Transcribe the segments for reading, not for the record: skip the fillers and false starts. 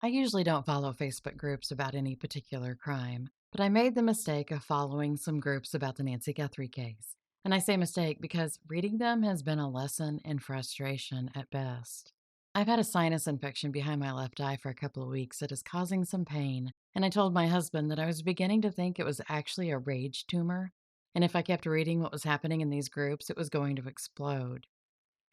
I usually don't follow Facebook groups about any particular crime, but I made the mistake of following some groups about the Nancy Guthrie case. And I say mistake because reading them has been a lesson in frustration at best. I've had a sinus infection behind my left eye for a couple of weeks that is causing some pain, and I told my husband that I was beginning to think it was actually a rage tumor. And if I kept reading what was happening in these groups, it was going to explode.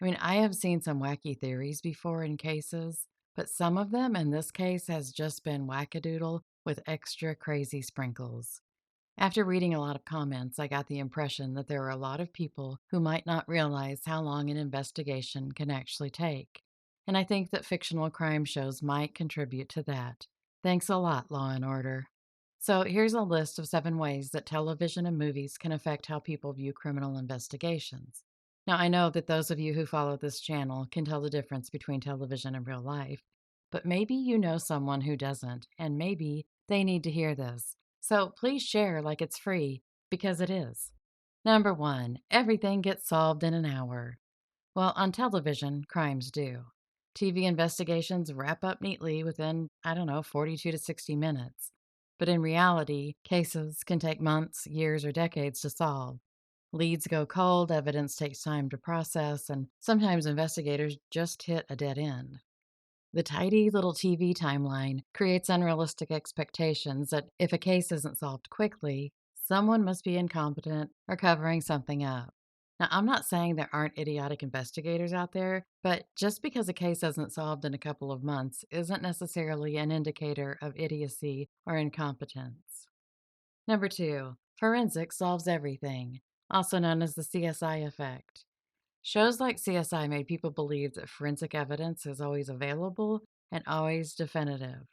I have seen some wacky theories before in cases, but some of them in this case has just been wackadoodle with extra crazy sprinkles. After reading a lot of comments, I got the impression that there are a lot of people who might not realize how long an investigation can actually take. And I think that fictional crime shows might contribute to that. Thanks a lot, Law and Order. So here's a list of 7 ways that television and movies can affect how people view criminal investigations. Now, I know that those of you who follow this channel can tell the difference between television and real life, but maybe you know someone who doesn't, and maybe they need to hear this. So please share like it's free, because it is. Number 1, everything gets solved in an hour. Well, on television, crimes do. TV investigations wrap up neatly within, 42 to 60 minutes. But in reality, cases can take months, years, or decades to solve. Leads go cold, evidence takes time to process, and sometimes investigators just hit a dead end. The tidy little TV timeline creates unrealistic expectations that if a case isn't solved quickly, someone must be incompetent or covering something up. Now, I'm not saying there aren't idiotic investigators out there, but just because a case isn't solved in a couple of months isn't necessarily an indicator of idiocy or incompetence. Number 2, forensics solves everything, also known as the CSI effect. Shows like CSI made people believe that forensic evidence is always available and always definitive.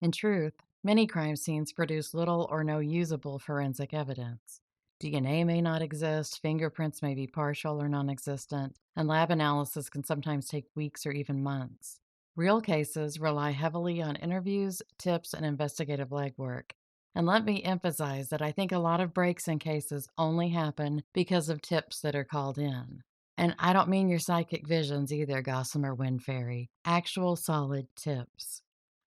In truth, many crime scenes produce little or no usable forensic evidence. DNA may not exist, fingerprints may be partial or non existent, and lab analysis can sometimes take weeks or even months. Real cases rely heavily on interviews, tips, and investigative legwork. And let me emphasize that I think a lot of breaks in cases only happen because of tips that are called in. And I don't mean your psychic visions either, Gossamer Wind Fairy. Actual solid tips.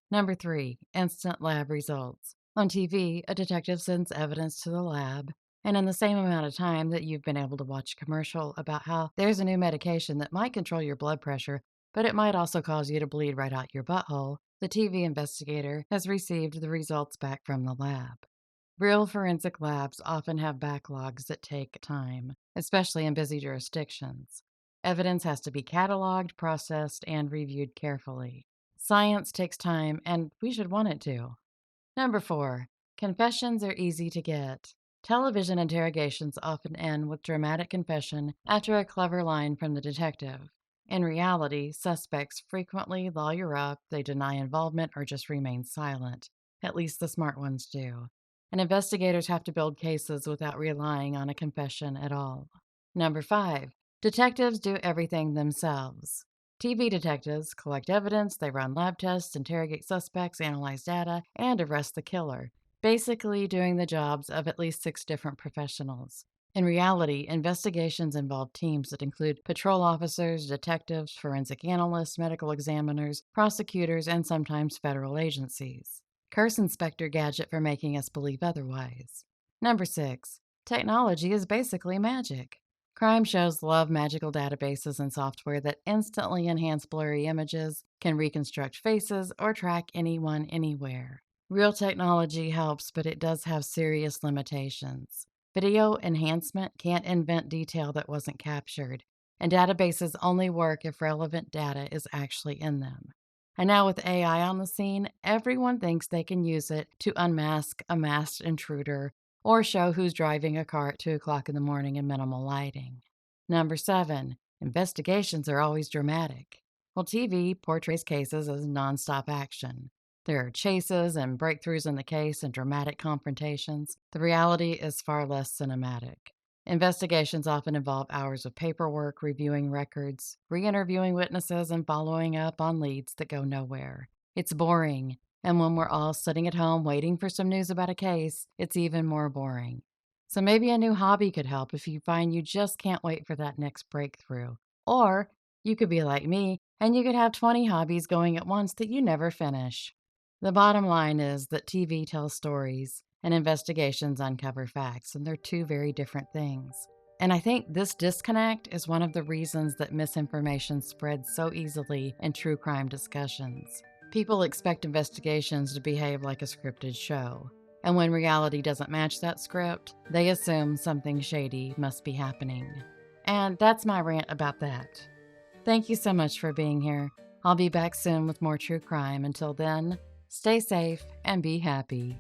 Number 3, instant lab results. On TV, a detective sends evidence to the lab, and in the same amount of time that you've been able to watch a commercial about how there's a new medication that might control your blood pressure, but it might also cause you to bleed right out your butthole, the TV investigator has received the results back from the lab. Real forensic labs often have backlogs that take time, especially in busy jurisdictions. Evidence has to be cataloged, processed, and reviewed carefully. Science takes time, and we should want it to. Number 4, confessions are easy to get. Television interrogations often end with dramatic confession after a clever line from the detective. In reality, suspects frequently lawyer up, they deny involvement, or just remain silent. At least the smart ones do. And investigators have to build cases without relying on a confession at all. Number 5, detectives do everything themselves. TV detectives collect evidence, they run lab tests, interrogate suspects, analyze data, and arrest the killer, basically doing the jobs of at least 6 different professionals. In reality, investigations involve teams that include patrol officers, detectives, forensic analysts, medical examiners, prosecutors, and sometimes federal agencies. Curse Inspector Gadget for making us believe otherwise. Number 6, technology is basically magic. Crime shows love magical databases and software that instantly enhance blurry images, can reconstruct faces, or track anyone anywhere. Real technology helps, but it does have serious limitations. Video enhancement can't invent detail that wasn't captured, and databases only work if relevant data is actually in them. And now with AI on the scene, everyone thinks they can use it to unmask a masked intruder or show who's driving a car at 2 o'clock in the morning in minimal lighting. Number 7, investigations are always dramatic. Well, TV portrays cases as nonstop action. There are chases and breakthroughs in the case and dramatic confrontations. The reality is far less cinematic. Investigations often involve hours of paperwork, reviewing records, re-interviewing witnesses, and following up on leads that go nowhere. It's boring, and when we're all sitting at home waiting for some news about a case, it's even more boring. So maybe a new hobby could help if you find you just can't wait for that next breakthrough. Or you could be like me, and you could have 20 hobbies going at once that you never finish. The bottom line is that TV tells stories and investigations uncover facts, and they're two very different things. And I think this disconnect is one of the reasons that misinformation spreads so easily in true crime discussions. People expect investigations to behave like a scripted show, and when reality doesn't match that script, they assume something shady must be happening. And that's my rant about that. Thank you so much for being here. I'll be back soon with more true crime. Until then, stay safe and be happy.